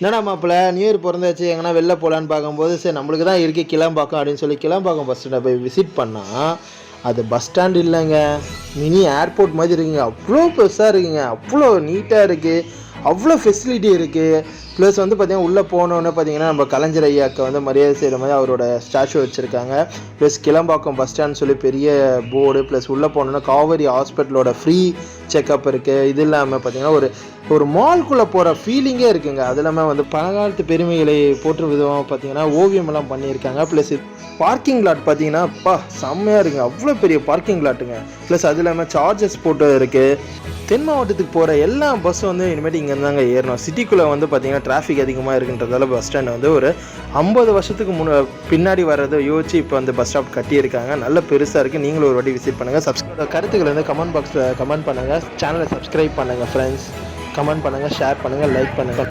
என்னடா மாப்பிள்ள new year பிறந்தாச்சு எங்கன்னா வெளில போகலான்னு பார்க்கும்போது சரி நம்மளுக்கு தான் இருக்குது கிளம்பாக்கம் அப்படின்னு சொல்லி கிளம்பாக்கம் பஸ் ஸ்டாண்டை போய் விசிட் பண்ணால் அது பஸ் ஸ்டாண்ட் இல்லைங்க, மினி ஏர்போர்ட் மாதிரி இருக்குங்க. அவ்வளோ பெருசாக இருக்குங்க, அவ்வளோ நீட்டாக இருக்குது, அவ்வளோ ஃபெசிலிட்டி இருக்குது. ப்ளஸ் வந்து பார்த்திங்கன்னா உள்ளே போனோன்னு பார்த்தீங்கன்னா நம்ம கலைஞர் ஐயாவுக்கு வந்து மரியாதை செய்கிற மாதிரி அவரோட ஸ்டாச்சு வச்சுருக்காங்க. ப்ளஸ் கிளம்பாக்கம் பஸ் ஸ்டாண்ட் சொல்லி பெரிய போர்டு, ப்ளஸ் உள்ளே போனோன்னா காவேரி ஹாஸ்பிட்டலோட ஃப்ரீ செக்கப் இருக்குது. இது இல்லாமல் பார்த்திங்கன்னா ஒரு மால்குள்ளே போகிற ஃபீலிங்கே இருக்குங்க. அது இல்லாமல் வந்து பழங்காலத்து பெருமைகளை போற்றும் விதமாக பார்த்திங்கன்னா ஓவியமெல்லாம் பண்ணியிருக்காங்க. ப்ளஸ் பார்க்கிங் லாட் பார்த்தீங்கன்னா அப்பா செம்மையாக இருக்குங்க, அவ்வளோ பெரிய பார்க்கிங் லாட்டுங்க. ப்ளஸ் அது இல்லாமல் சார்ஜஸ் போட்டு இருக்குது. தென் மாவட்டத்துக்கு போகிற எல்லா பஸ்ஸும் வந்து இனிமேட்டு இங்கே இருந்தாங்க ஏறணும். சிட்டிக்குள்ளே வந்து பார்த்திங்கன்னா டிராஃபிக் அதிகமாக இருக்குன்றதால பஸ் ஸ்டாண்ட் வந்து ஒரு 50 வருஷத்துக்கு பின்னாடி வர்றதை யோசிச்சு இப்போ அந்த பஸ் ஸ்டாப் கட்டியிருக்காங்க. நல்ல பெருசாக இருக்குது. நீங்களும் ஒரு வாட்டி விசிட் பண்ணுங்கள். கருத்துக்களை வந்து கமெண்ட் பாக்ஸில் கமெண்ட் பண்ணுங்கள். சேனலை சப்ஸ்கிரைப் பண்ணுங்கள் ஃப்ரெண்ட்ஸ். கமெண்ட் பண்ணுங்கள், ஷேர் பண்ணுங்கள், லைக் பண்ணுங்கள்.